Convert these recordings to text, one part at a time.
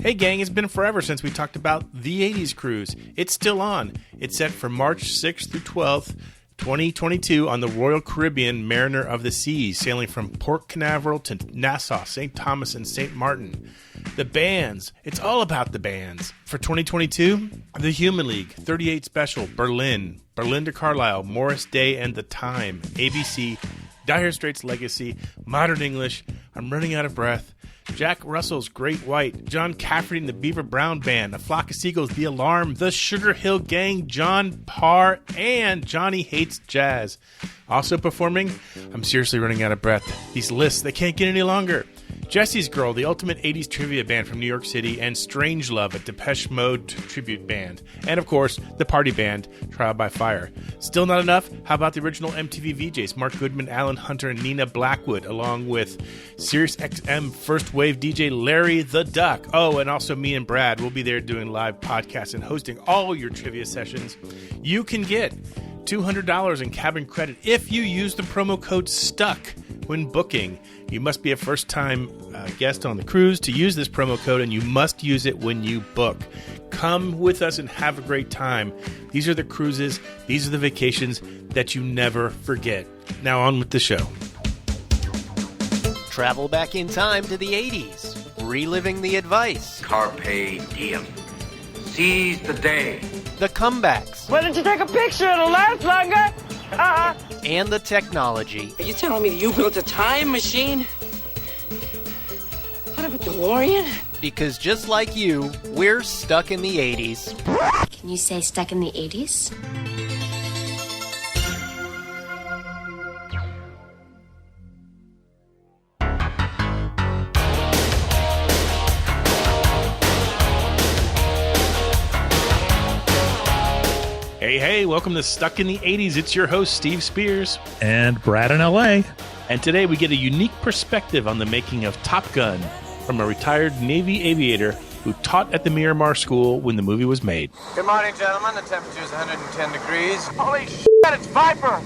Hey gang, it's been forever since we talked about the 80s cruise. It's still on. It's set for March 6th through 12th, 2022 on the Royal Caribbean Mariner of the Seas, sailing from Port Canaveral to Nassau, St. Thomas, and St. Martin. The bands. It's all about the bands. For 2022, The Human League, 38 Special, Berlin to Carlisle, Morris Day and the Time, ABC, Dire Straits Legacy, Modern English, I'm Running Out of Breath, Jack Russell's Great White, John Cafferty and the Beaver Brown Band, A Flock of Seagulls, The Alarm, The Sugar Hill Gang, John Parr, and Johnny Hates Jazz. Also performing, I'm seriously running out of breath. These lists, they can't get any longer. Jesse's Girl, the ultimate 80s trivia band from New York City, and Strangelove, a Depeche Mode tribute band. And of course, the party band, Trial by Fire. Still not enough? How about the original MTV VJs, Mark Goodman, Alan Hunter, and Nina Blackwood, along with Sirius XM First Wave DJ Larry the Duck. Oh, and also me and Brad will be there doing live podcasts and hosting all your trivia sessions. You can get $200 in cabin credit if you use the promo code STUCK when booking. You must be a first-time guest on the cruise to use this promo code, and you must use it when you book. Come with us and have a great time. These are the cruises, these are the vacations that you never forget. Now on with the show. Travel back in time to the 80s, reliving the advice, Carpe diem. Seize the day. the comebacks, Why don't you take a picture? It'll last longer. and the technology. Are you telling me that you built a time machine out of a DeLorean? Because just like you, we're stuck in the 80s. Can you say stuck in the 80s? Hey, welcome to Stuck in the 80s. It's your host, Steve Spears. And Brad in LA. And today we get a unique perspective on the making of Top Gun from a retired Navy aviator who taught at the Miramar School when the movie was made. Good morning, gentlemen. The temperature is 110 degrees. Holy shit, it's Viper!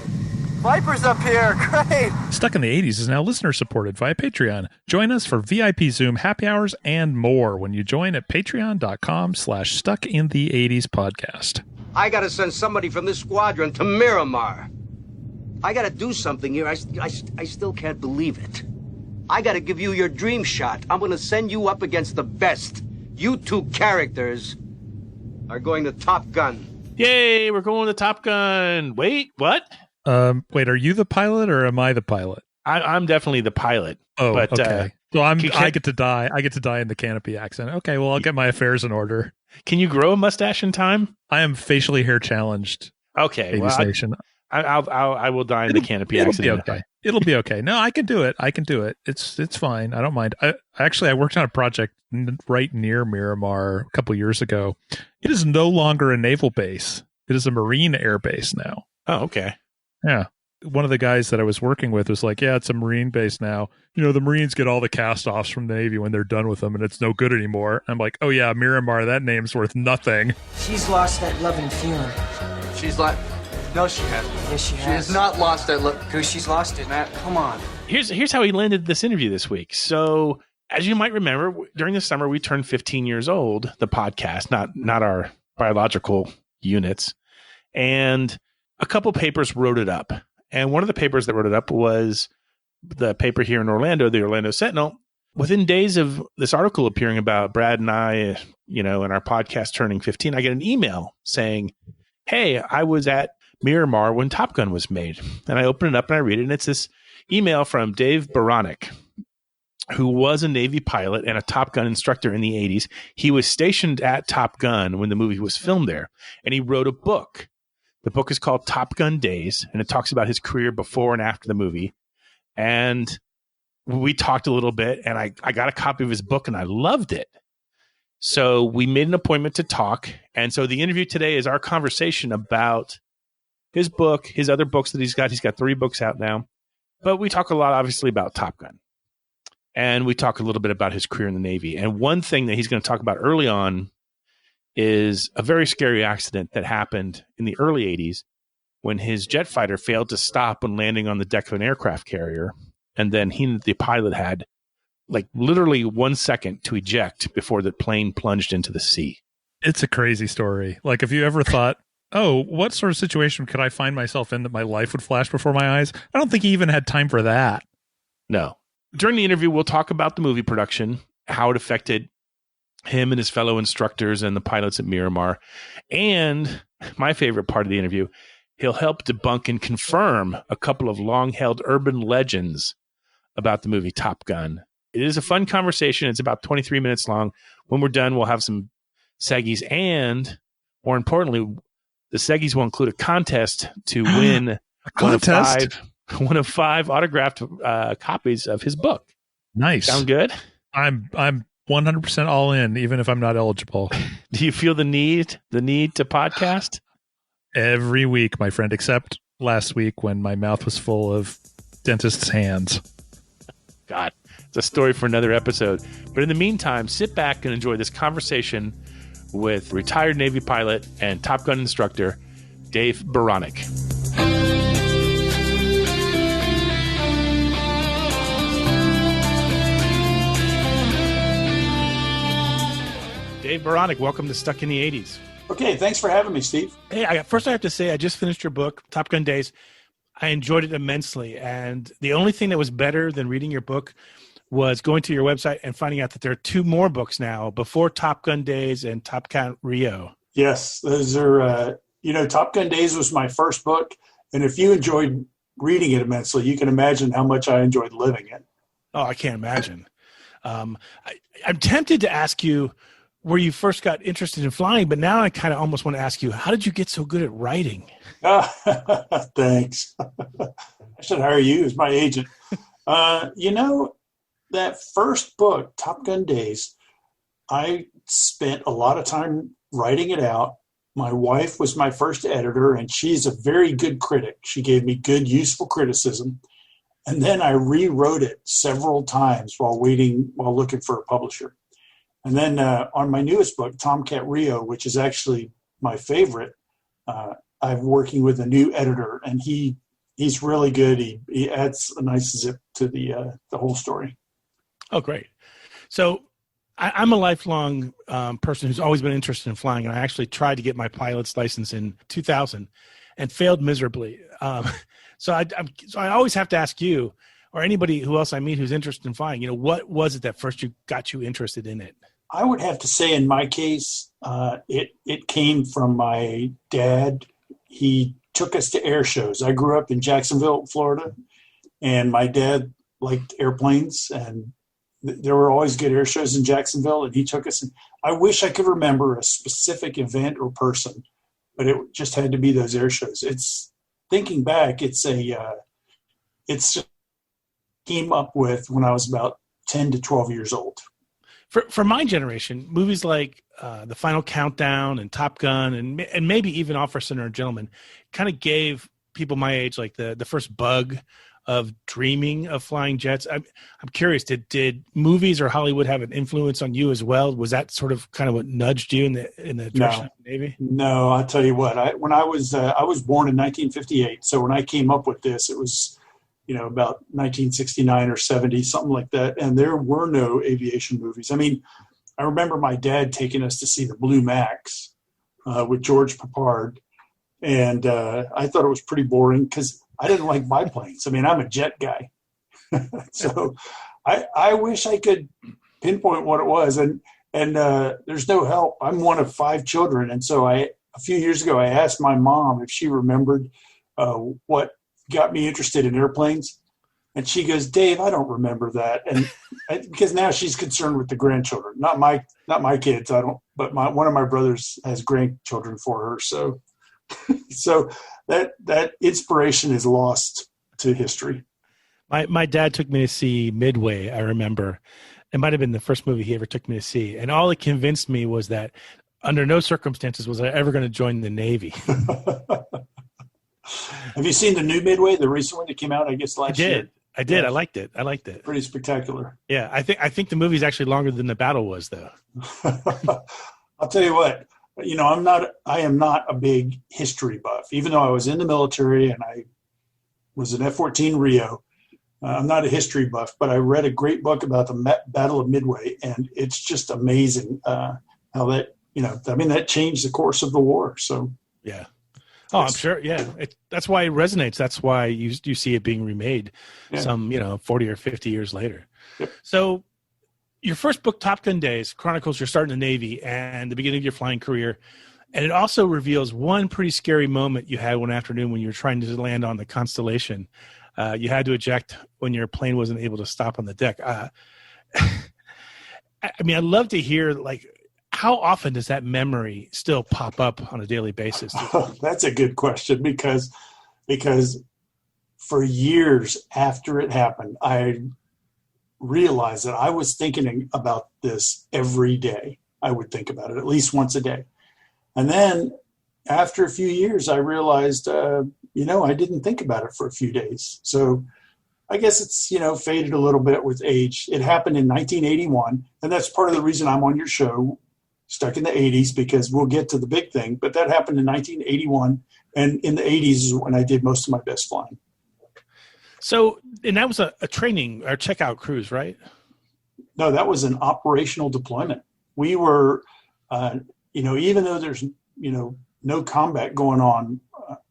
Viper's up here. Great! Stuck in the 80s is now listener supported via Patreon. Join us for VIP Zoom happy hours and more when you join at patreon.com/stuckintheeighties-podcast. I gotta send somebody from this squadron to Miramar. I gotta do something here. I still can't believe it. I gotta give you your dream shot. I'm gonna send you up against the best. You two characters are going to Top Gun. Yay, we're going to Top Gun. Wait, what? Wait, are you the pilot or am I the pilot? I'm definitely the pilot. Oh, but, okay. So I get to die. I get to die in the canopy accent. Okay, well, I'll get my affairs in order. Can you grow a mustache in time? I am facially hair challenged. Okay, Baby well, station. I will die in the canopy accent. It'll be okay. It'll be okay. No, I can do it. It's fine. I don't mind. I worked on a project right near Miramar a couple years ago. It is no longer a naval base. It is a Marine air base now. Oh, okay. Yeah. One of the guys that I was working with was like, yeah, it's a Marine base now. You know, the Marines get all the cast-offs from the Navy when they're done with them, and it's no good anymore. I'm like, oh, yeah, Miramar, that name's worth nothing. She's lost that love and feeling. She's like... No, she hasn't. Yes, she has. She has not lost that look. Dude, she's lost it. Matt, come on. Here's how he landed this interview this week. So, as you might remember, during the summer, we turned 15 years old, the podcast, not our biological units. And a couple papers wrote it up. And one of the papers that wrote it up was the paper here in Orlando, the Orlando Sentinel. Within days of this article appearing about Brad and I, and our podcast turning 15, I get an email saying, hey, I was at Miramar when Top Gun was made. And I open it up and I read it, and it's this email from Dave Baranek, who was a Navy pilot and a Top Gun instructor in the 80s. He was stationed at Top Gun when the movie was filmed there, and he wrote a book. The book is called Top Gun Days, and it talks about his career before and after the movie. And we talked a little bit, and I got a copy of his book, and I loved it. So we made an appointment to talk. And so the interview today is our conversation about his book, his other books that he's got. He's got 3 books out now. But we talk a lot, obviously, about Top Gun. And we talk a little bit about his career in the Navy. And one thing that he's going to talk about early on is a very scary accident that happened in the early 80s when his jet fighter failed to stop when landing on the deck of an aircraft carrier. And then he and the pilot had like literally 1 second to eject before the plane plunged into the sea. It's a crazy story. Like, if you ever thought, oh, what sort of situation could I find myself in that my life would flash before my eyes? I don't think he even had time for that. No. During the interview, we'll talk about the movie production, how it affected him and his fellow instructors and the pilots at Miramar. And my favorite part of the interview, he'll help debunk and confirm a couple of long-held urban legends about the movie Top Gun. It is a fun conversation. It's about 23 minutes long. When we're done, we'll have some seggies, and more importantly, the seggies will include a contest to win one of five autographed copies of his book. Nice. Sound good? I'm 100% all in, even if I'm not eligible. Do you feel the need to podcast? Every week, my friend, except last week when my mouth was full of dentist's hands. God, it's a story for another episode. But in the meantime, sit back and enjoy this conversation with retired Navy pilot and Top Gun instructor, Dave Baranek. Dave Baranek, welcome to Stuck in the 80s. Okay, thanks for having me, Steve. Hey, first I have to say, I just finished your book, Top Gun Days. I enjoyed it immensely. And the only thing that was better than reading your book was going to your website and finding out that there are two more books now, before Top Gun Days and Top Gun Rio. Yes, those are, Top Gun Days was my first book. And if you enjoyed reading it immensely, you can imagine how much I enjoyed living it. Oh, I can't imagine. I'm tempted to ask you where you first got interested in flying, but now I kind of almost want to ask you, how did you get so good at writing? Thanks. I should hire you as my agent. That first book, Top Gun Days, I spent a lot of time writing it out. My wife was my first editor, and she's a very good critic. She gave me good, useful criticism. And then I rewrote it several times while looking for a publisher. And then on my newest book, Tomcat Rio, which is actually my favorite, I'm working with a new editor, and he's really good. He adds a nice zip to the whole story. Oh, great. So I'm a lifelong person who's always been interested in flying, and I actually tried to get my pilot's license in 2000 and failed miserably. So I always have to ask you, or anybody who else I meet who's interested in flying, what was it that first got you interested in it? I would have to say in my case, it came from my dad. He took us to air shows. I grew up in Jacksonville, Florida, and my dad liked airplanes, and there were always good air shows in Jacksonville, and he took us. And I wish I could remember a specific event or person, but it just had to be those air shows. Thinking back, it's came up with when I was about 10 to 12 years old. For my generation, movies like The Final Countdown and Top Gun and maybe even Officer and Gentleman kind of gave people my age like the first bug of dreaming of flying jets. I'm curious, did movies or Hollywood have an influence on you as well? Was that sort of kind of what nudged you in the direction of the Navy? No, I'll tell you what. I was born in 1958, so when I came up with this, it was about 1969 or 70, something like that. And there were no aviation movies. I mean, I remember my dad taking us to see the Blue Max with George Papard. And I thought it was pretty boring because I didn't like biplanes. I mean, I'm a jet guy. So I wish I could pinpoint what it was. And there's no help. I'm one of 5 children. And so a few years ago, I asked my mom if she remembered what got me interested in airplanes. And she goes, Dave, I don't remember that. And because now she's concerned with the grandchildren, not my kids. I don't, but one of my brothers has grandchildren for her. So that inspiration is lost to history. My dad took me to see Midway. I remember it might've been the first movie he ever took me to see. And all it convinced me was that under no circumstances was I ever going to join the Navy. Have you seen the new Midway, the recent one that came out, I guess, last year? I did. Yeah. I liked it. Pretty spectacular. Yeah. I think the movie's actually longer than the battle was, though. I'll tell you what, I am not a big history buff, even though I was in the military and I was an F-14 Rio. I'm not a history buff, but I read a great book about the Battle of Midway, and it's just amazing how that, that changed the course of the war. So, yeah. Oh, I'm sure. Yeah. That's why it resonates. That's why you see it being remade some, 40 or 50 years later. Yep. So your first book, Top Gun Days, chronicles your start in the Navy and the beginning of your flying career. And it also reveals one pretty scary moment you had one afternoon when you were trying to land on the Constellation. You had to eject when your plane wasn't able to stop on the deck. I mean, I'd love to hear, how often does that memory still pop up on a daily basis? Oh, that's a good question because for years after it happened, I realized that I was thinking about this every day. I would think about it at least once a day. And then after a few years, I realized, I didn't think about it for a few days. So I guess it's, faded a little bit with age. It happened in 1981. And that's part of the reason I'm on your show, Stuck in the 80s, because we'll get to the big thing. But that happened in 1981. And in the 80s is when I did most of my best flying. So, and that was a training or checkout cruise, right? No, that was an operational deployment. We were, even though there's, no combat going on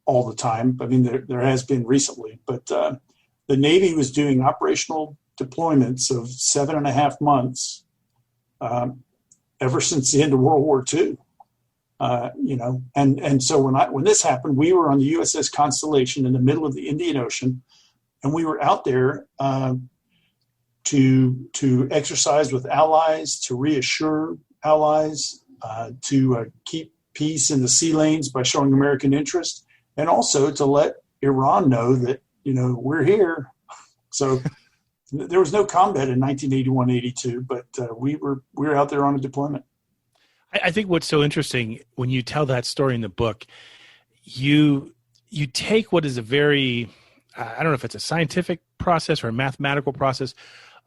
all the time. I mean, there has been recently, but the Navy was doing operational deployments of 7.5 months ever since the end of World War II. And so when this happened, we were on the USS Constellation in the middle of the Indian Ocean, and we were out there to exercise with allies, to reassure allies, to keep peace in the sea lanes by showing American interest, and also to let Iran know that, we're here. So there was no combat in 1981-82, but we were out there on a deployment. I think what's so interesting when you tell that story in the book, you take what is a very, I don't know if it's a scientific process or a mathematical process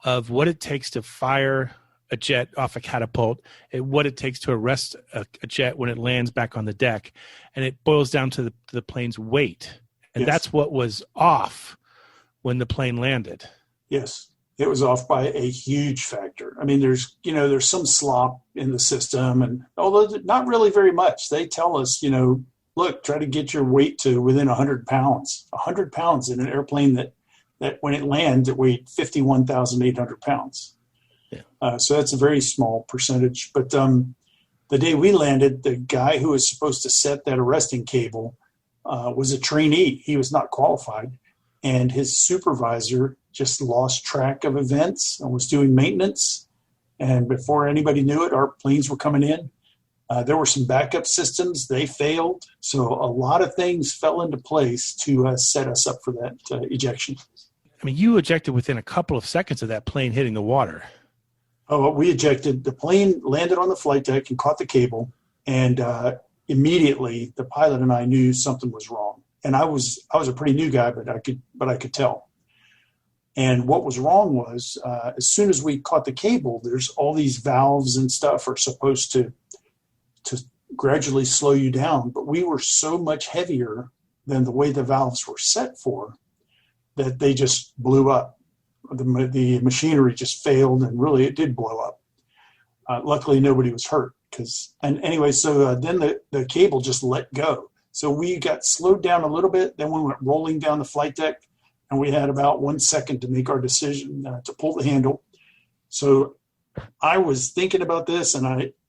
of what it takes to fire a jet off a catapult, and what it takes to arrest a jet when it lands back on the deck, and it boils down to the plane's weight. And that's what was off when the plane landed. Yes, it was off by a huge factor. I mean, there's some slop in the system, and although not really very much, they tell us, look, try to get your weight to within 100 pounds. 100 pounds in an airplane that when it lands, it weighed 51,800 pounds. Yeah. So that's a very small percentage. But the day we landed, the guy who was supposed to set that arresting cable was a trainee. He was not qualified. And his supervisor just lost track of events and was doing maintenance. And before anybody knew it, our planes were coming in. There were some backup systems. They failed. So a lot of things fell into place to set us up for that ejection. I mean, you ejected within a couple of seconds of that plane hitting the water. Oh, we ejected. The plane landed on the flight deck and caught the cable. And immediately the pilot and I knew something was wrong. And I was a pretty new guy, but I could tell. And what was wrong was as soon as we caught the cable, there's all these valves and stuff are supposed to gradually slow you down. But we were so much heavier than the way the valves were set for that they just blew up. The machinery just failed, and really it did blow up. Luckily, nobody was hurt. Then the cable just let go. So we got slowed down a little bit. Then we went rolling down the flight deck, and we had about 1 second to make our decision to pull the handle. So I was thinking about this, and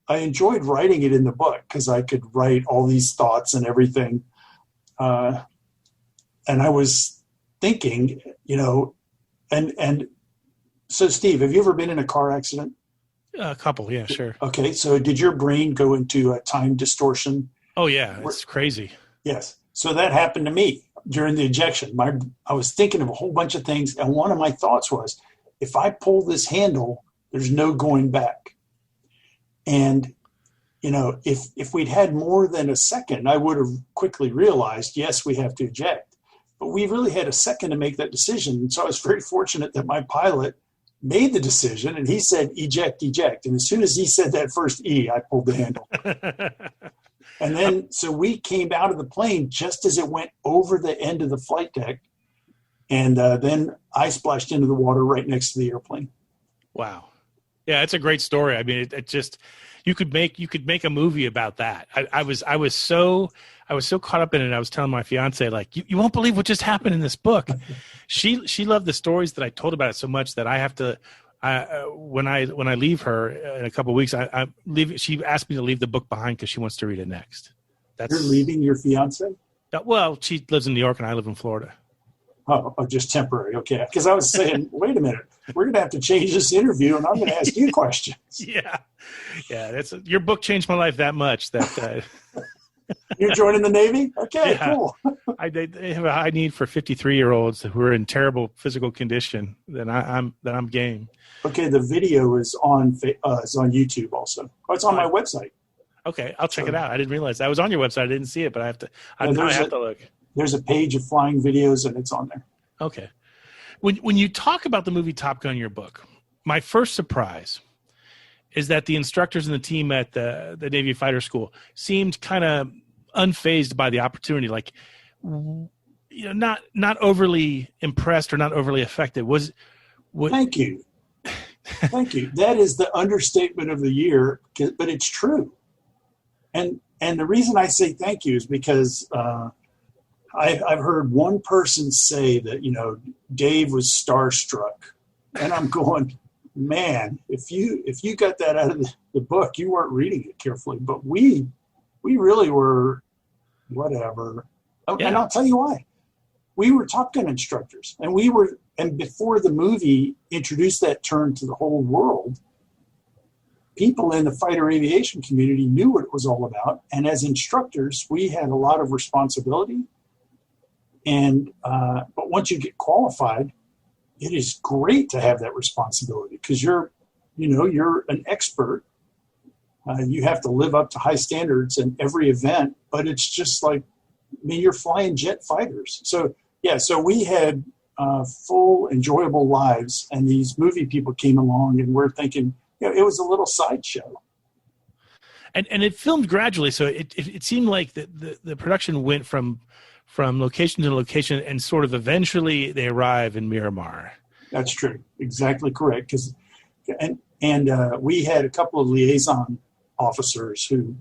I enjoyed writing it in the book because I could write all these thoughts and everything. And I was thinking, and so Steve, have you ever been in a car accident? A couple, yeah, sure. Okay, so did your brain go into a time distortion? Oh, yeah, it's crazy. Yes. So that happened to me during the ejection. I was thinking of a whole bunch of things, and one of my thoughts was, if I pull this handle, there's no going back. And, if we'd had more than a second, I would have quickly realized, yes, we have to eject. But we really had a second to make that decision. And so I was very fortunate that my pilot made the decision, and he said, eject, eject. And as soon as he said that first E, I pulled the handle. And then, so we came out of the plane just as it went over the end of the flight deck. And then I splashed into the water right next to the airplane. Wow. Yeah, it's a great story. I mean, it just you could make a movie about that. I was so caught up in it. I was telling my fiance, like, you won't believe what just happened in this book. She loved the stories that I told about it so much that I have to. When I leave her in a couple of weeks, I leave. She asked me to leave the book behind because she wants to read it next. You're leaving your fiance? Well, she lives in New York and I live in Florida. Oh, just temporary. Okay. Because I was saying, wait a minute, we're going to have to change this interview and I'm going to ask you questions. Yeah. Your book changed my life that much that. You're joining the Navy? Okay, yeah. Cool. They have a high need for 53-year-olds who are in terrible physical condition. Then I'm game. Okay. The video is on YouTube also. Oh, it's on my website. Okay. I'll check it out. I didn't realize that was on your website. I didn't see it, but I have to look. There's a page of flying videos, and it's on there. Okay. When you talk about the movie Top Gun in your book, my first surprise is that the instructors and the team at the Navy Fighter School seemed kind of unfazed by the opportunity, like, not overly impressed or not overly affected. Thank you. Thank you. That is the understatement of the year, but it's true. And the reason I say thank you is because I've heard one person say that, Dave was starstruck, and I'm going, man, if you got that out of the book, you weren't reading it carefully, but we really were, whatever. Yeah. And I'll tell you why. We were Top Gun instructors, and before the movie introduced that term to the whole world, people in the fighter aviation community knew what it was all about. And as instructors, we had a lot of responsibility. And but once you get qualified, it is great to have that responsibility because you're an expert. You have to live up to high standards in every event, but it's just like, you're flying jet fighters. So we had full, enjoyable lives, and these movie people came along, and we're thinking, it was a little sideshow. And it filmed gradually, so it seemed like the production went from location to location, and sort of eventually they arrive in Miramar. That's true. Exactly correct. And we had a couple of liaison officers who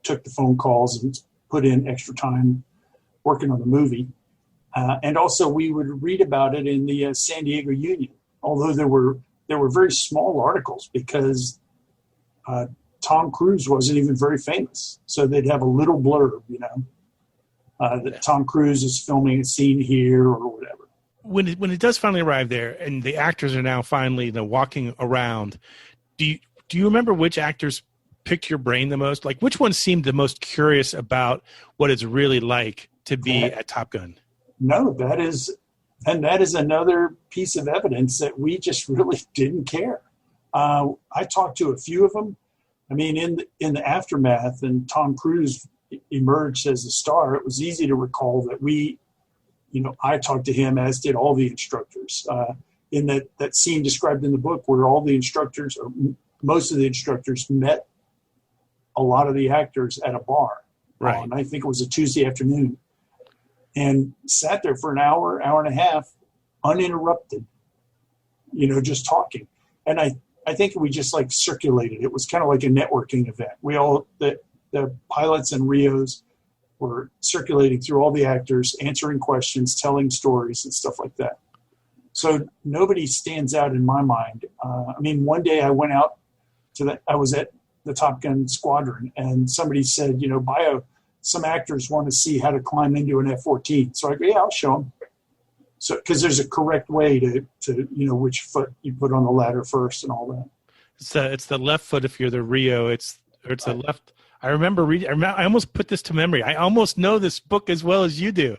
took the phone calls and put in extra time working on the movie. And also we would read about it in the San Diego Union, although there were very small articles because Tom Cruise wasn't even very famous. So they'd have a little blurb, that Tom Cruise is filming a scene here or whatever. When it does finally arrive there, and the actors are now finally walking around, do you remember which actors picked your brain the most? Like, which one seemed the most curious about what it's really like to be at Top Gun? No, that is another piece of evidence that we just really didn't care. I talked to a few of them. I mean, in the aftermath, and Tom Cruise emerged as a star, it was easy to recall that I talked to him, as did all the instructors. In that scene described in the book where all the instructors, or most of the instructors, met a lot of the actors at a bar. Right. And I think it was a Tuesday afternoon, and sat there for an hour and a half, uninterrupted, just talking. And I think we just circulated. It was kind of like a networking event. We all, the pilots and Rios were circulating through all the actors, answering questions, telling stories and stuff like that. So nobody stands out in my mind. One day I went out I was at the Top Gun squadron, and somebody said, some actors want to see how to climb into an F-14. So I go, yeah, I'll show them. So, because there's a correct way to which foot you put on the ladder first and all that. It's the left foot if you're the Rio. It's the left. I remember reading. I almost put this to memory. I almost know this book as well as you do,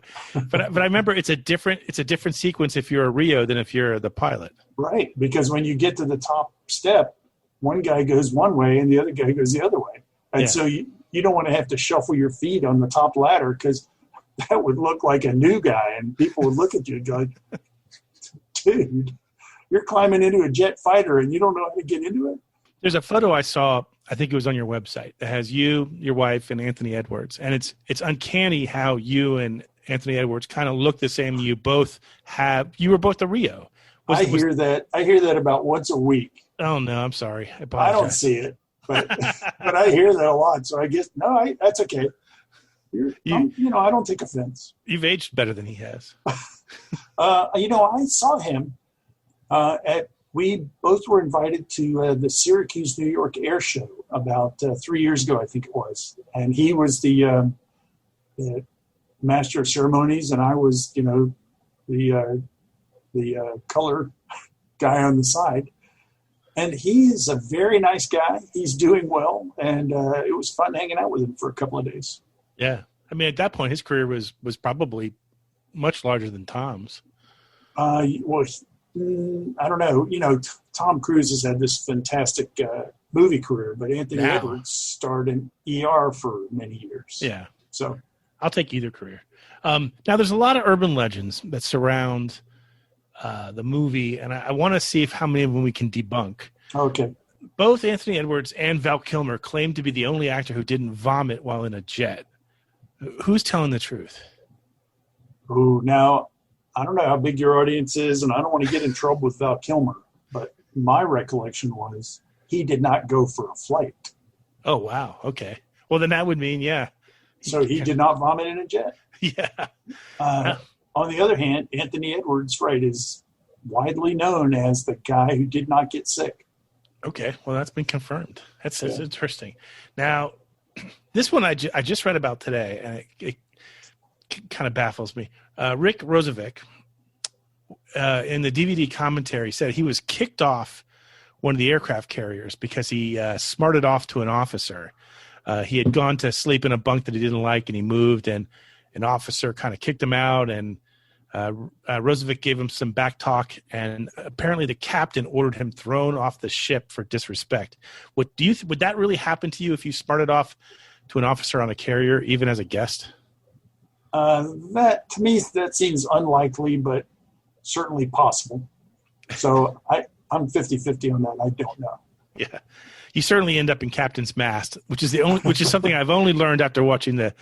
but I remember it's a different sequence if you're a Rio than if you're the pilot. Right, because when you get to the top step, one guy goes one way and the other guy goes the other way, and so you don't want to have to shuffle your feet on the top ladder because that would look like a new guy, and people would look at you and go, dude, you're climbing into a jet fighter and you don't know how to get into it? There's a photo I saw, I think it was on your website, that has you, your wife, and Anthony Edwards. And it's uncanny how you and Anthony Edwards kind of look the same. You were both the Rio. I hear that about once a week. Oh no, I'm sorry. I don't see it, but but I hear that a lot. So I guess that's okay. I don't take offense. You've aged better than he has. I saw him we both were invited to the Syracuse, New York Air Show about 3 years ago, I think it was. And he was the master of ceremonies, and I was, the color guy on the side. And he is a very nice guy. He's doing well, and it was fun hanging out with him for a couple of days. Yeah. I mean, at that point, his career was probably much larger than Tom's. I don't know. Tom Cruise has had this fantastic movie career, but Anthony Edwards starred in ER for many years. Yeah. So I'll take either career. Now, there's a lot of urban legends that surround the movie, and I want to see how many of them we can debunk. Okay. Both Anthony Edwards and Val Kilmer claim to be the only actor who didn't vomit while in a jet. Who's telling the truth? Oh, now, I don't know how big your audience is, and I don't want to get in trouble with Val Kilmer, but my recollection was he did not go for a flight. Oh, wow. Okay. Well, then that would mean, yeah. So he did not vomit in a jet. Yeah. On the other hand, Anthony Edwards, is widely known as the guy who did not get sick. Okay. Well, that's been confirmed. That's interesting. Now, this one I just read about today, and it kind of baffles me. Rick Rozovic, in the DVD commentary, said he was kicked off one of the aircraft carriers because he smarted off to an officer. He had gone to sleep in a bunk that he didn't like, and he moved, and an officer kind of kicked him out, and Rozovic gave him some back talk, and apparently the captain ordered him thrown off the ship for disrespect. Would that really happen to you if you smarted off to an officer on a carrier, even as a guest? That to me, that seems unlikely, but certainly possible. So I'm 50-50 on that. I don't know. Yeah. You certainly end up in Captain's Mast, which is something I've only learned after watching the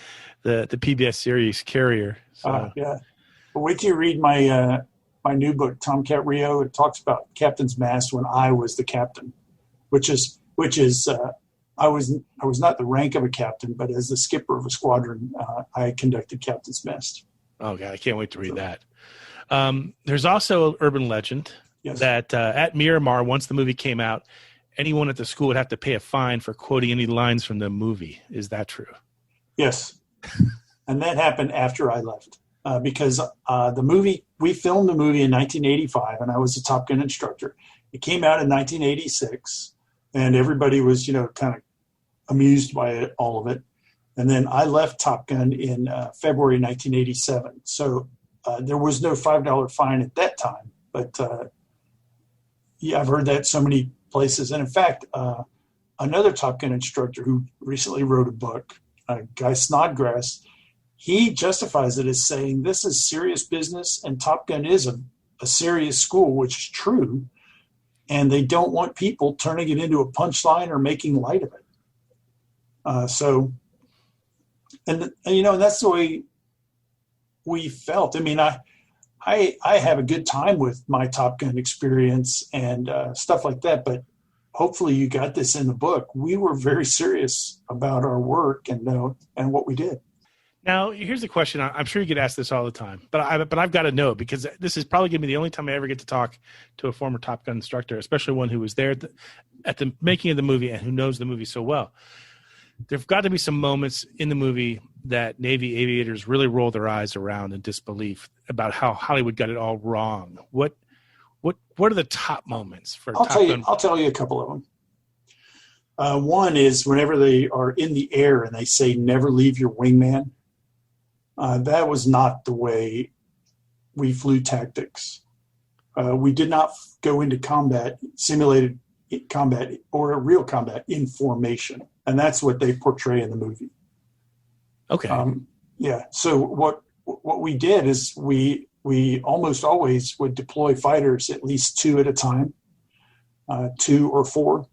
PBS series Carrier. So. Yeah. But wait till you read my new book, Tomcat Rio. It talks about Captain's Mast when I was the captain, which is I was not the rank of a captain, but as the skipper of a squadron, I conducted Captain's Mast. Oh God, I can't wait to read that. There's also an urban legend that at Miramar, once the movie came out, anyone at the school would have to pay a fine for quoting any lines from the movie. Is that true? Yes. And that happened after I left because we filmed the movie in 1985, and I was a Top Gun instructor. It came out in 1986, and everybody was, kind of amused by all of it. And then I left Top Gun in February 1987. So there was no $5 fine at that time. But, I've heard that so many places. And in fact, another Top Gun instructor who recently wrote a book, Guy Snodgrass, he justifies it as saying this is serious business and Top Gun is a serious school, which is true. And they don't want people turning it into a punchline or making light of it. And that's the way we felt. I mean, I have a good time with my Top Gun experience and stuff like that, but hopefully you got this in the book. We were very serious about our work and what we did. Now, here's the question. I'm sure you get asked this all the time, but I've got to know, because this is probably going to be the only time I ever get to talk to a former Top Gun instructor, especially one who was there at the making of the movie and who knows the movie so well. There've got to be some moments in the movie that Navy aviators really roll their eyes around in disbelief about how Hollywood got it all wrong. What are the top moments for Top Gun? I'll tell you a couple of them. One is whenever they are in the air and they say, "Never leave your wingman." That was not the way we flew tactics. We did not go into combat, simulated combat, or a real combat in formation. And that's what they portray in the movie. Okay. So what we did is we almost always would deploy fighters at least 2 at a time, 2 or 4.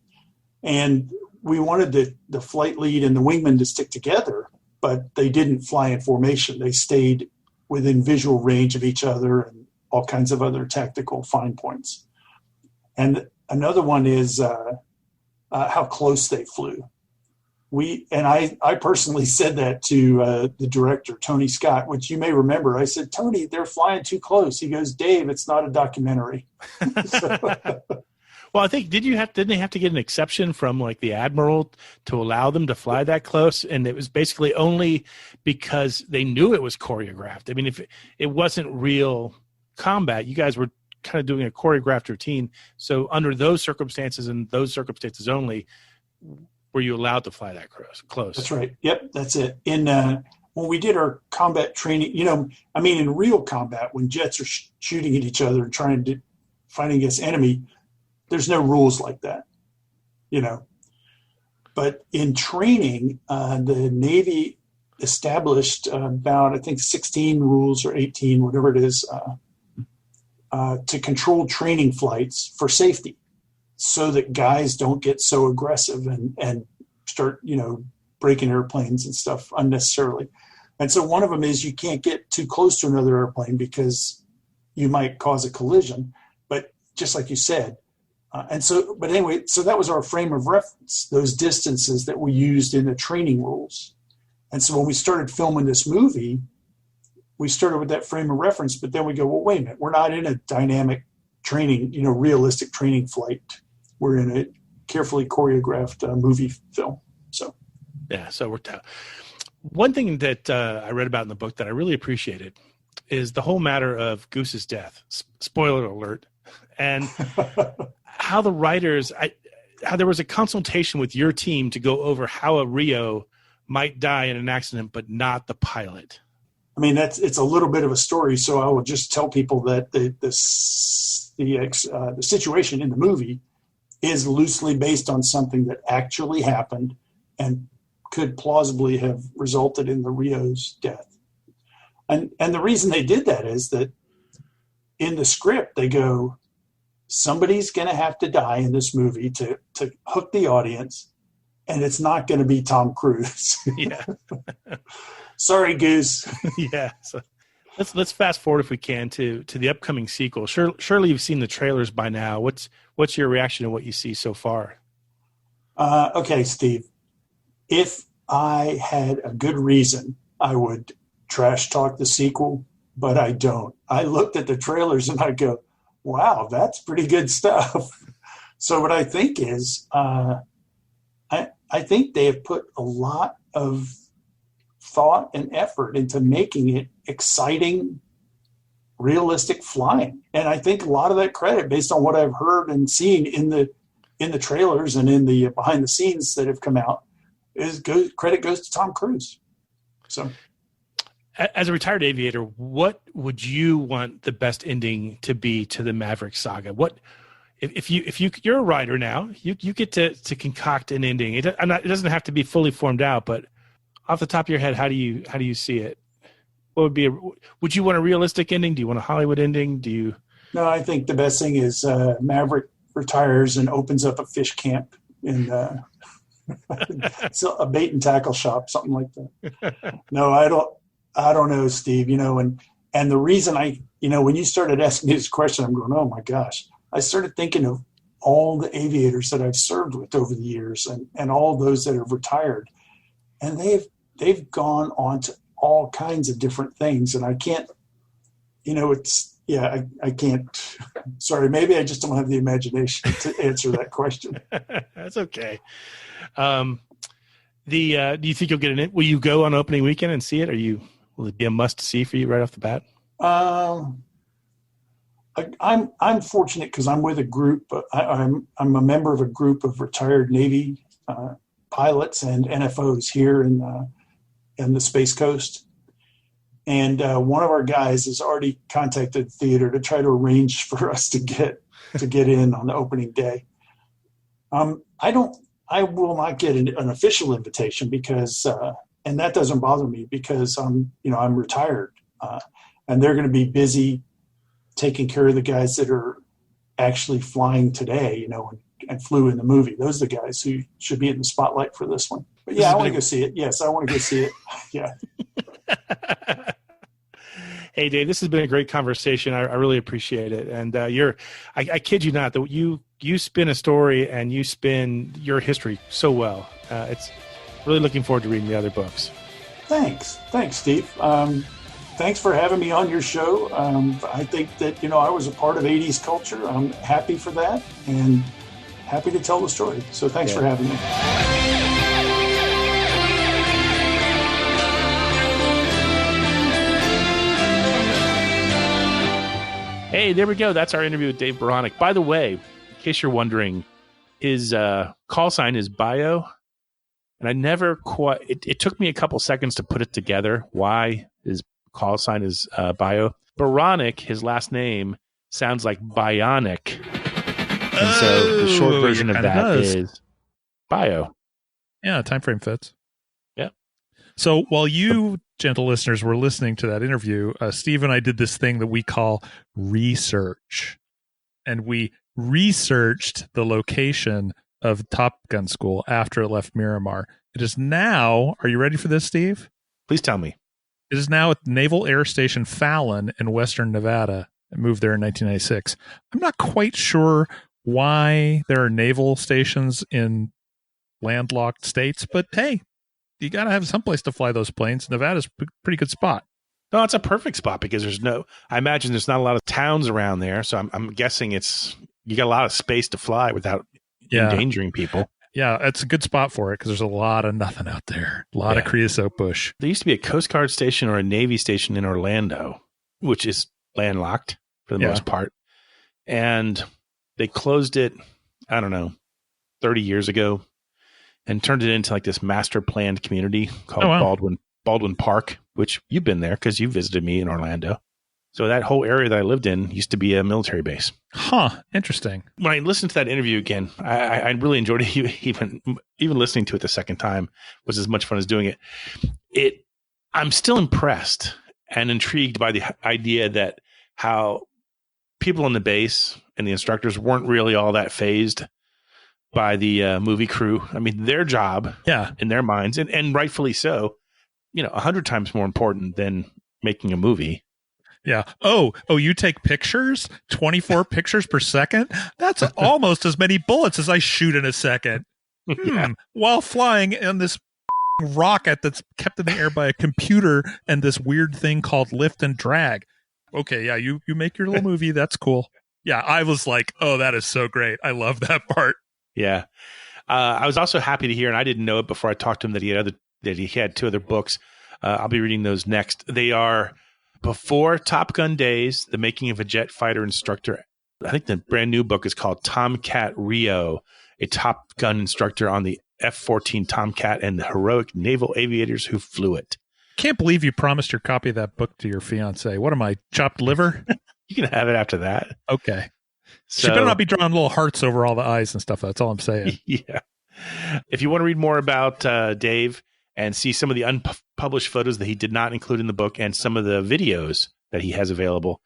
And we wanted the flight lead and the wingman to stick together, but they didn't fly in formation. They stayed within visual range of each other and all kinds of other tactical fine points. And another one is how close they flew. I personally said that to the director, Tony Scott, which you may remember. I said, Tony, they're flying too close. He goes, Dave, it's not a documentary. Well, I think didn't they have to get an exception from like the admiral to allow them to fly that close? And it was basically only because they knew it was choreographed. I mean, if it wasn't real combat, you guys were kind of doing a choreographed routine. So under those circumstances and those circumstances only, were you allowed to fly that close? That's right. Yep, that's it. When we did our combat training, in real combat, when jets are shooting at each other and trying to fight against enemy, there's no rules like that, But in training, the Navy established about, I think, 16 rules or 18, whatever it is, to control training flights for safety so that guys don't get so aggressive and start, breaking airplanes and stuff unnecessarily. And so one of them is you can't get too close to another airplane because you might cause a collision. But just like you said, so that was our frame of reference, those distances that we used in the training rules. And so when we started filming this movie, we started with that frame of reference, but then we go, well, wait a minute, we're not in a dynamic training, realistic training flight. We're in a carefully choreographed movie film. So, yeah, so it worked out. One thing that I read about in the book that I really appreciated is the whole matter of Goose's death. Spoiler alert. And how the writers, how there was a consultation with your team to go over how a Rio might die in an accident, but not the pilot. I mean, it's a little bit of a story, so I will just tell people that the situation in the movie is loosely based on something that actually happened and could plausibly have resulted in the Rio's death. And the reason they did that is that in the script they go, somebody's going to have to die in this movie to hook the audience, and it's not going to be Tom Cruise. Yeah. Sorry, Goose. Yeah. So let's fast forward if we can to the upcoming sequel. Surely you've seen the trailers by now. What's your reaction to what you see so far? Okay, Steve. If I had a good reason, I would trash talk the sequel, but I don't. I looked at the trailers and I go, wow, that's pretty good stuff. So what I think is, I think they have put a lot of thought and effort into making it exciting, realistic flying. And I think a lot of that credit, based on what I've heard and seen in the trailers and in the behind the scenes that have come out, credit goes to Tom Cruise. So, as a retired aviator, what would you want the best ending to be to the Maverick saga? What if you're a writer now, you get to concoct an ending. It doesn't have to be fully formed out, but off the top of your head, how do you see it? What would you want a realistic ending? Do you want a Hollywood ending? No, I think the best thing is Maverick retires and opens up a fish camp in so a bait and tackle shop, something like that. No, I don't know, Steve, and the reason when you started asking me this question, I'm going, oh my gosh, I started thinking of all the aviators that I've served with over the years and all those that have retired, and they've gone on to all kinds of different things. And I can't, I can't, sorry, maybe I just don't have the imagination to answer that question. That's okay. Do you think you'll get it? Will you go on opening weekend and see it? Will it be a must see for you right off the bat? I'm fortunate because I'm with a group. I'm a member of a group of retired Navy pilots and NFOs here in the Space Coast. And one of our guys has already contacted the theater to try to arrange for us to get in on the opening day. I will not get an official invitation because, and that doesn't bother me because I'm retired, and they're going to be busy taking care of the guys that are actually flying today, and flew in the movie. Those are the guys who should be in the spotlight for this one. But yeah, I want to go see it. Yes, I want to go see it. Yeah. Hey, Dave, this has been a great conversation. I really appreciate it. And I kid you not, that you spin a story and you spin your history so well. It's really looking forward to reading the other books. Thanks, Steve. Thanks for having me on your show. I think that, I was a part of 80s culture. I'm happy for that and happy to tell the story. So thanks for having me. Hey, there we go. That's our interview with Dave Baranek. By the way, in case you're wondering, his call sign is Bio. And I never quite, it took me a couple seconds to put it together. Why his call sign is Bio. Baranek, his last name, sounds like bionic. And so the short version of that is Bio. Yeah, time frame fits. Yeah. So while you, gentle listeners, were listening to that interview, Steve and I did this thing that we call research. And we researched the location of Top Gun School after it left Miramar. It is now, are you ready for this, Steve? Please tell me. It is now at Naval Air Station Fallon in western Nevada. It moved there in 1996. I'm not quite sure why there are naval stations in landlocked states, but hey, you got to have someplace to fly those planes. Nevada's a pretty good spot. No, it's a perfect spot because I imagine there's not a lot of towns around there. So I'm guessing you got a lot of space to fly without endangering people. Yeah, it's a good spot for it because there's a lot of nothing out there. A lot of creosote bush. There used to be a Coast Guard station or a Navy station in Orlando, which is landlocked for the most part. And they closed it, I don't know, 30 years ago and turned it into like this master planned community called Baldwin Park, which you've been there because you visited me in Orlando. So that whole area that I lived in used to be a military base. Huh. Interesting. When I listened to that interview again, I really enjoyed it. Even listening to it the second time was as much fun as doing it. I'm still impressed and intrigued by the idea that how people on the base and the instructors weren't really all that fazed by the movie crew. I mean, their job in their minds, and rightfully so, 100 times more important than making a movie. Yeah. Oh, you take pictures? 24 pictures per second? That's almost as many bullets as I shoot in a second. While flying in this rocket that's kept in the air by a computer and this weird thing called lift and drag. Okay, yeah, you make your little movie. That's cool. Yeah, I was like, oh, that is so great. I love that part. Yeah. I was also happy to hear, and I didn't know it before I talked to him, that he had two other books. I'll be reading those next. They are Before Top Gun Days, The Making of a Jet Fighter Instructor. I think the brand new book is called Tomcat Rio, a Top Gun instructor on the F-14 Tomcat and the heroic naval aviators who flew it. Can't believe you promised your copy of that book to your fiance. What am I, chopped liver? You can have it after that. Okay. So, she better not be drawing little hearts over all the eyes and stuff. That's all I'm saying. Yeah. If you want to read more about Dave and see some of the unpublished photos that he did not include in the book and some of the videos that he has available,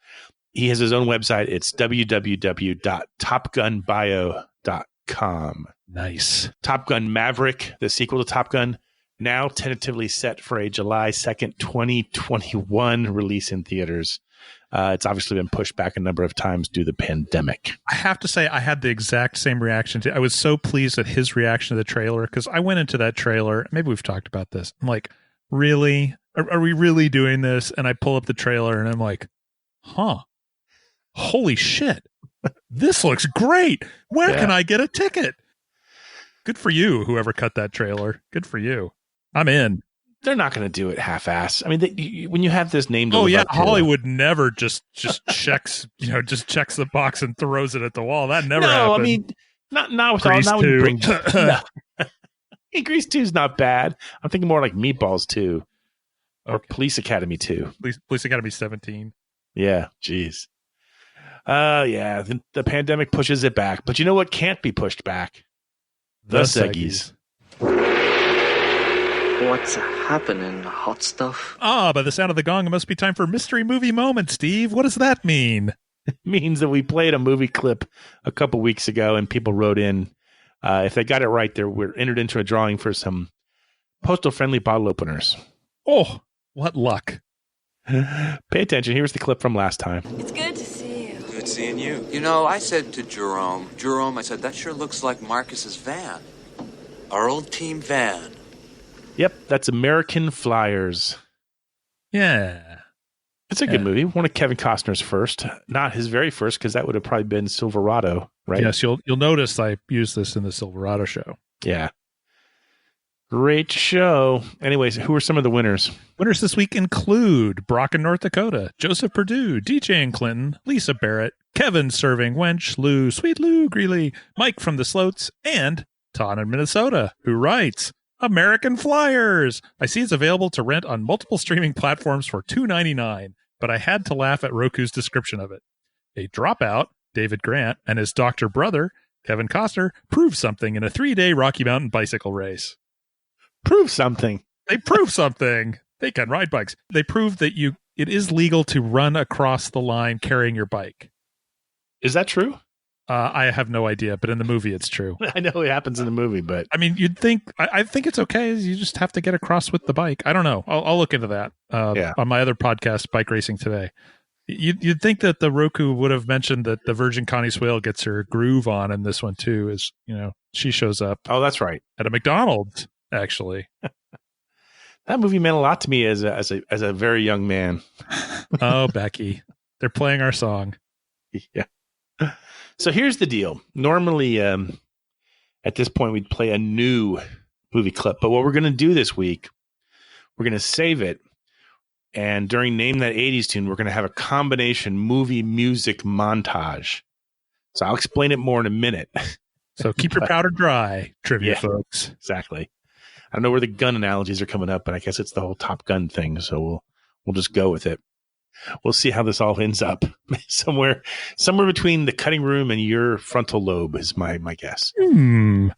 he has his own website. It's www.topgunbio.com. Nice. Top Gun Maverick, the sequel to Top Gun, now tentatively set for a July 2nd, 2021 release in theaters. It's obviously been pushed back a number of times due to the pandemic. I have to say, I had the exact same reaction I was so pleased at his reaction to the trailer because I went into that trailer. Maybe we've talked about this. I'm like, really? Are we really doing this? And I pull up the trailer and I'm like, huh, holy shit. This looks great. Where can I get a ticket? Good for you, whoever cut that trailer. Good for you. I'm in. They're not going to do it half-ass. I mean, when you have this name to Hollywood never just checks, just checks the box and throws it at the wall. That never happened. I mean, not with all. Not when you bring. No. Hey, Grease 2 is not bad. I'm thinking more like Meatballs 2 or Police Academy 2. Police Academy 17. Yeah, jeez. The pandemic pushes it back, but you know what can't be pushed back? The Seggies. What's happening, hot stuff? By the sound of the gong, it must be time for Mystery Movie Moment, Steve. What does that mean? It means that we played a movie clip a couple weeks ago and people wrote in. If they got it right, we're entered into a drawing for some postal-friendly bottle openers. Oh, what luck. Pay attention. Here's the clip from last time. It's good to see you. Good seeing you. You know, I said to Jerome, I said, that sure looks like Marcus's van. Our old team van. Yep, that's American Flyers. Yeah. It's a good movie. One of Kevin Costner's first. Not his very first, because that would have probably been Silverado, right? Yes, you'll notice I used this in the Silverado show. Yeah. Great show. Anyways, who are some of the winners? Winners this week include Brock in North Dakota, Joseph Perdue, DJ in Clinton, Lisa Barrett, Kevin Serving Wench, Lou, Sweet Lou Greeley, Mike from the Sloats, and Todd in Minnesota, who writes, American Flyers. I see it's available to rent on multiple streaming platforms for $2.99, but I had to laugh at Roku's description of it. A dropout, David Grant, and his doctor brother, Kevin Costner, prove something in a 3-day Rocky Mountain bicycle race. Prove something. They prove something. They can ride bikes. They prove that it is legal to run across the line carrying your bike. Is that true? I have no idea, but in the movie it's true. I know it happens in the movie, but I mean, you'd think. I think it's okay. You just have to get across with the bike. I don't know. I'll look into that on my other podcast, Bike Racing Today. You'd think that the Roku would have mentioned that the Virgin Connie Swale gets her groove on in this one too. Is she shows up. Oh, that's right. At a McDonald's. Actually, that movie meant a lot to me as a very young man. Oh, Becky, they're playing our song. Yeah. So here's the deal. Normally, at this point, we'd play a new movie clip, but what we're going to do this week, we're going to save it, and during Name That 80s Tune, we're going to have a combination movie music montage. So I'll explain it more in a minute. So keep your powder dry, trivia folks. Exactly. I don't know where the gun analogies are coming up, but I guess it's the whole Top Gun thing. So we'll just go with it. We'll see how this all ends up. somewhere between the cutting room and your frontal lobe is my guess. The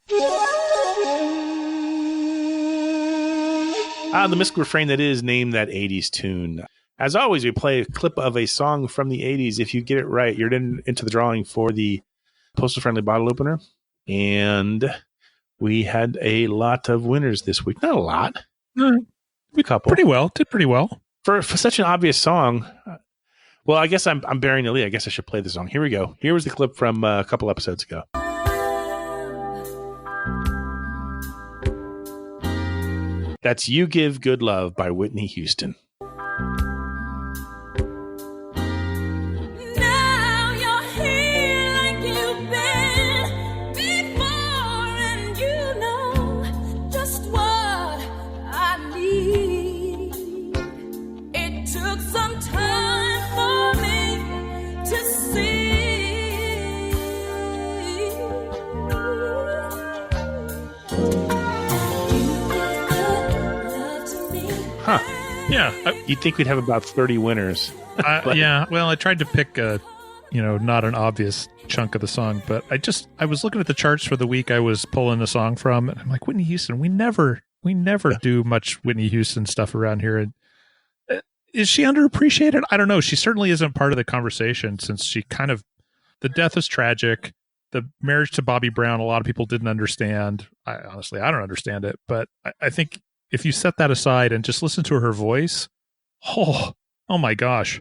mystical refrain that is Name That 80s Tune. As always, we play a clip of a song from the 80s. If you get it right, you're into the drawing for the Postal Friendly Bottle Opener. And we had a lot of winners this week. Not a lot. A couple. Did pretty well. For such an obvious song. Well, I guess I'm bearing the lead. I guess I should play the song. Here we go. Here was the clip from a couple episodes ago. That's You Give Good Love by Whitney Houston. Huh. Yeah. You'd think we'd have about 30 winners. Yeah. Well, I tried to pick not an obvious chunk of the song, but I was looking at the charts for the week I was pulling the song from, and I'm like, Whitney Houston, we never do much Whitney Houston stuff around here. And is she underappreciated? I don't know. She certainly isn't part of the conversation since the death is tragic. The marriage to Bobby Brown, a lot of people didn't understand. I don't understand it, but I think if you set that aside and just listen to her voice, oh my gosh.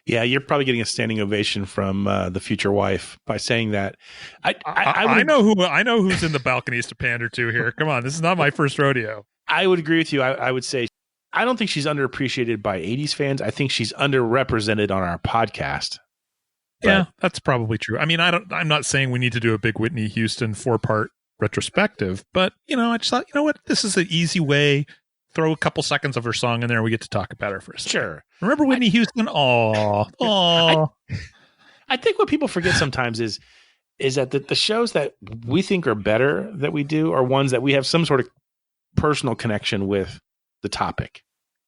Yeah, you're probably getting a standing ovation from the future wife by saying that. I know who's in the balconies to pander to here. Come on, this is not my first rodeo. I would agree with you. I would say I don't think she's underappreciated by 80s fans. I think she's underrepresented on our podcast. Yeah, that's probably true. I mean, I'm not saying we need to do a big Whitney Houston 4-part retrospective, but I just thought, what, this is an easy way. Throw a couple seconds of her song in there and we get to talk about her for a second. Sure. Remember Whitney Houston? I think what people forget sometimes is that the shows that we think are better that we do are ones that we have some sort of personal connection with the topic.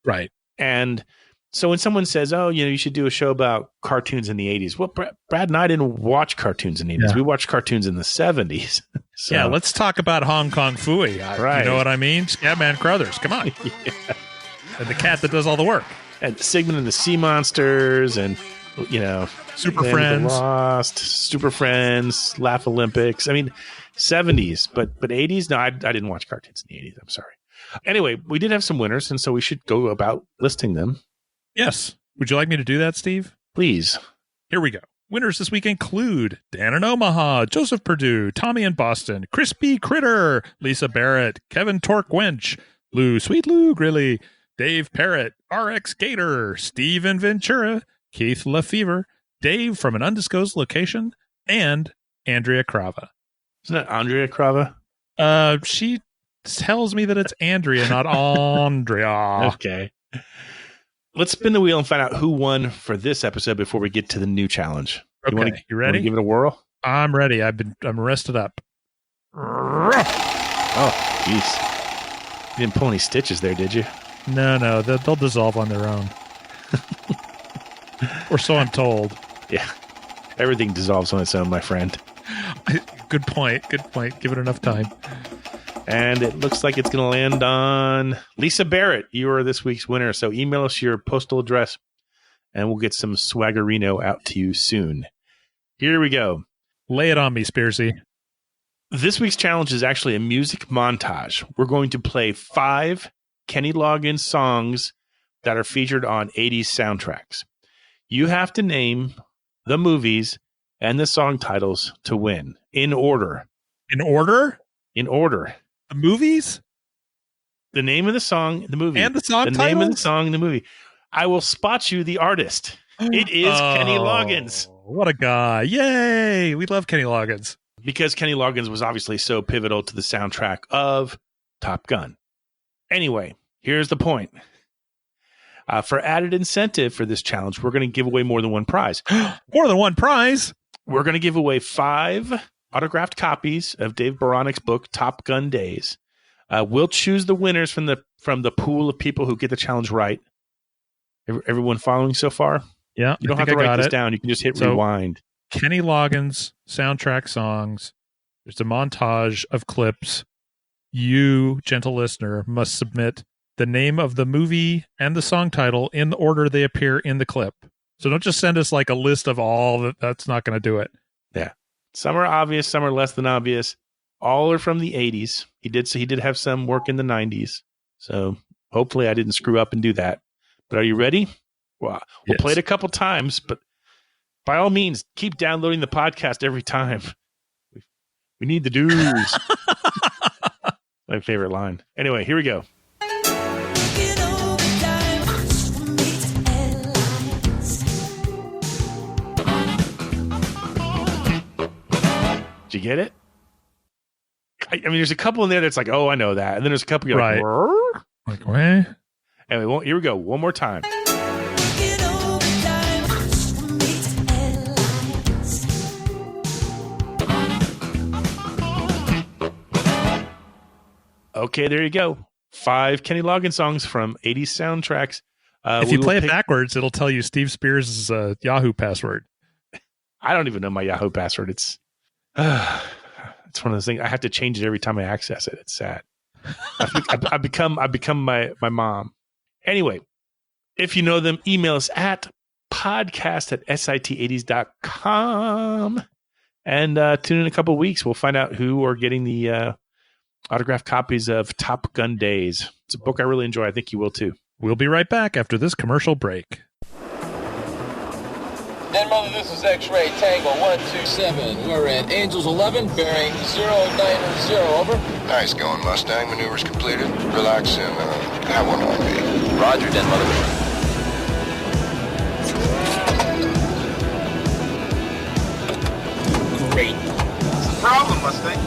Right. And so when someone says, oh, you should do a show about cartoons in the 80s. Well, Brad and I didn't watch cartoons in the 80s. Yeah. We watched cartoons in the 70s. So. Yeah, let's talk about Hong Kong Phooey. Right. You know what I mean? Scatman Crothers. Come on. Yeah. And the cat that does all the work. And Sigmund and the Sea Monsters and, Super Friends. Lost, Super Friends, Laugh Olympics. I mean, 70s, but 80s? No, I didn't watch cartoons in the 80s. I'm sorry. Anyway, we did have some winners, and so we should go about listing them. Yes. Would you like me to do that, Steve? Please. Here we go. Winners this week include Dan in Omaha, Joseph Perdue, Tommy in Boston, Crispy Critter, Lisa Barrett, Kevin Torque Wench, Sweet Lou Grilly, Dave Parrott, RX Gator, Steve in Ventura, Keith LaFever, Dave from an undisclosed location, and Andrea Crava. Isn't that Andrea Crava? She tells me that it's Andrea, not Andrea. Okay. Let's spin the wheel and find out who won for this episode before we get to the new challenge. Okay, you ready? Give it a whirl? I'm ready. I'm rested up. Oh, jeez. You didn't pull any stitches there, did you? No. They'll dissolve on their own. Or so I'm told. Yeah. Everything dissolves on its own, my friend. Good point. Give it enough time. And it looks like it's going to land on Lisa Barrett. You are this week's winner. So email us your postal address and we'll get some swaggerino out to you soon. Here we go. Lay it on me, Spearsy. This week's challenge is actually a music montage. We're going to play 5 Kenny Loggins songs that are featured on 80s soundtracks. You have to name the movies and the song titles to win in order. In order? In order. The movies? The name of the song, the movie. And the song titles? The name of the song, the movie. I will spot you the artist. It is Kenny Loggins. What a guy. Yay. We love Kenny Loggins. Because Kenny Loggins was obviously so pivotal to the soundtrack of Top Gun. Anyway, here's the point. For added incentive for this challenge, we're going to give away more than one prize. More than one prize? We're going to give away 5 autographed copies of Dave Baranek's book, Top Gun Days. We'll choose the winners from the pool of people who get the challenge right. Everyone following so far? Yeah. You don't have to write this down. You can just hit rewind. Kenny Loggins soundtrack songs. There's a montage of clips. You, gentle listener, must submit the name of the movie and the song title in the order they appear in the clip. So don't just send us like a list of all that's not going to do it. Yeah. Some are obvious, some are less than obvious. All are from the 80s. He did have some work in the 90s. So hopefully I didn't screw up and do that. But are you ready? Well, we'll play it a couple times, but by all means, keep downloading the podcast every time. We need the dues. My favorite line. Anyway, here we go. Did you get it? I mean, there's a couple in there that's like, oh, I know that. And then there's a couple you're right. Like, what? Anyway, here we go. One more time. Okay, there you go. 5 Kenny Loggins songs from 80s soundtracks. If you play it backwards, it'll tell you Steve Spears' Yahoo password. I don't even know my Yahoo password. It's one of those things. I have to change it every time I access it. It's sad. I've become my mom. Anyway, if you know them, email us at podcast@sit80s.com and tune in a couple of weeks. We'll find out who are getting the autographed copies of Top Gun Days. It's a book I really enjoy. I think you will too. We'll be right back after this commercial break. Den Mother, this is X-Ray Tango 127. We're at Angels 11, bearing 090, over. Nice going, Mustang. Maneuvers completed. Relax and have one on me. Roger, Den Mother. Great. What's the problem, Mustang?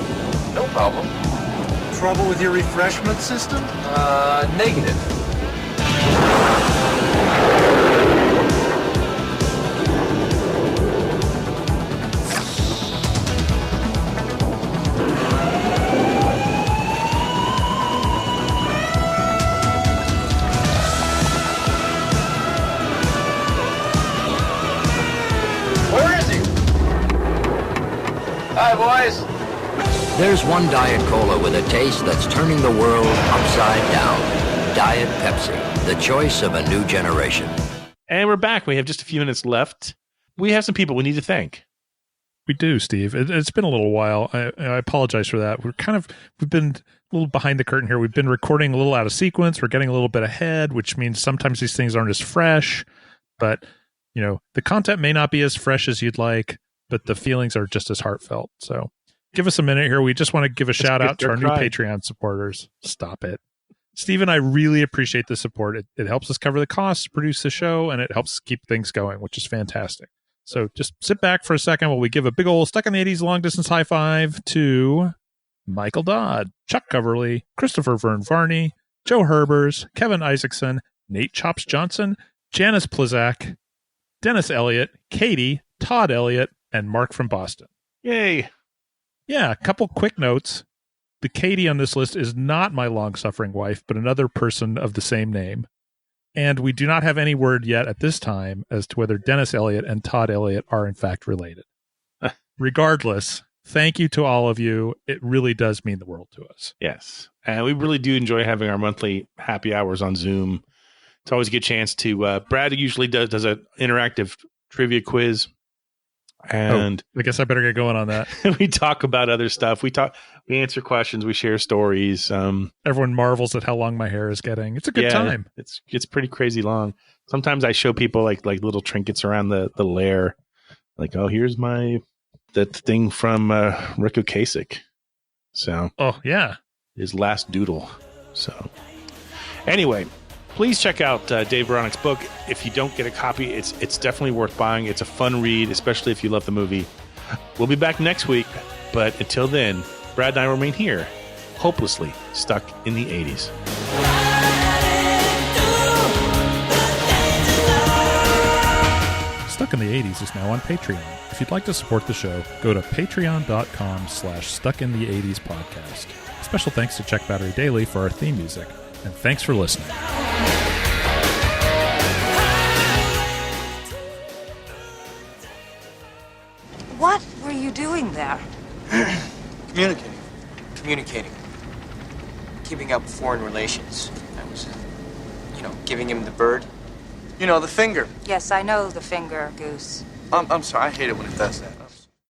No problem. Trouble with your refreshment system? Negative. Hi, boys. There's one Diet Cola with a taste that's turning the world upside down. Diet Pepsi, the choice of a new generation. And we're back. We have just a few minutes left. We have some people we need to thank. We do, Steve. It's been a little while. I apologize for that. We've been a little behind the curtain here. We've been recording a little out of sequence. We're getting a little bit ahead, which means sometimes these things aren't as fresh. But, the content may not be as fresh as you'd like, but the feelings are just as heartfelt. So give us a minute here. We just want to give a shout out to our new Patreon supporters. Stop it. Steve and I really appreciate the support. It helps us cover the costs to produce the show, and it helps keep things going, which is fantastic. So just sit back for a second while we give a big old Stuck in the 80s long distance high five to Michael Dodd, Chuck Coverly, Christopher Vern Varney, Joe Herbers, Kevin Isaacson, Nate Chops Johnson, Janice Plizak, Dennis Elliott, Katie, Todd Elliott, and Mark from Boston. Yay. Yeah, a couple quick notes. The Katie on this list is not my long-suffering wife, but another person of the same name. And we do not have any word yet at this time as to whether Dennis Elliott and Todd Elliott are in fact related. Regardless, thank you to all of you. It really does mean the world to us. Yes. And we really do enjoy having our monthly happy hours on Zoom. It's always a good chance to, Brad usually does an interactive trivia quiz. And I guess I better get going on that. We talk about other stuff. We answer questions. We share stories. Everyone marvels at how long my hair is getting. It's a good time. It's pretty crazy long. Sometimes I show people like little trinkets around the lair. Like, oh, here's that thing from Rick Ocasek. So, oh yeah, his last doodle. So, anyway, please check out Dave Baranek's book. If you don't get a copy, it's definitely worth buying. It's a fun read, especially if you love the movie. We'll be back next week, but until then, Brad and I remain here, hopelessly stuck in the 80s. Stuck in the 80s is now on Patreon. If you'd like to support the show, go to patreon.com/stuckintheeighties-podcast. Special thanks to Check Battery Daily for our theme music. And thanks for listening. What were you doing there? Communicating. Keeping up foreign relations. I was, giving him the bird. The finger. Yes, I know the finger, Goose. I'm sorry, I hate it when it does that.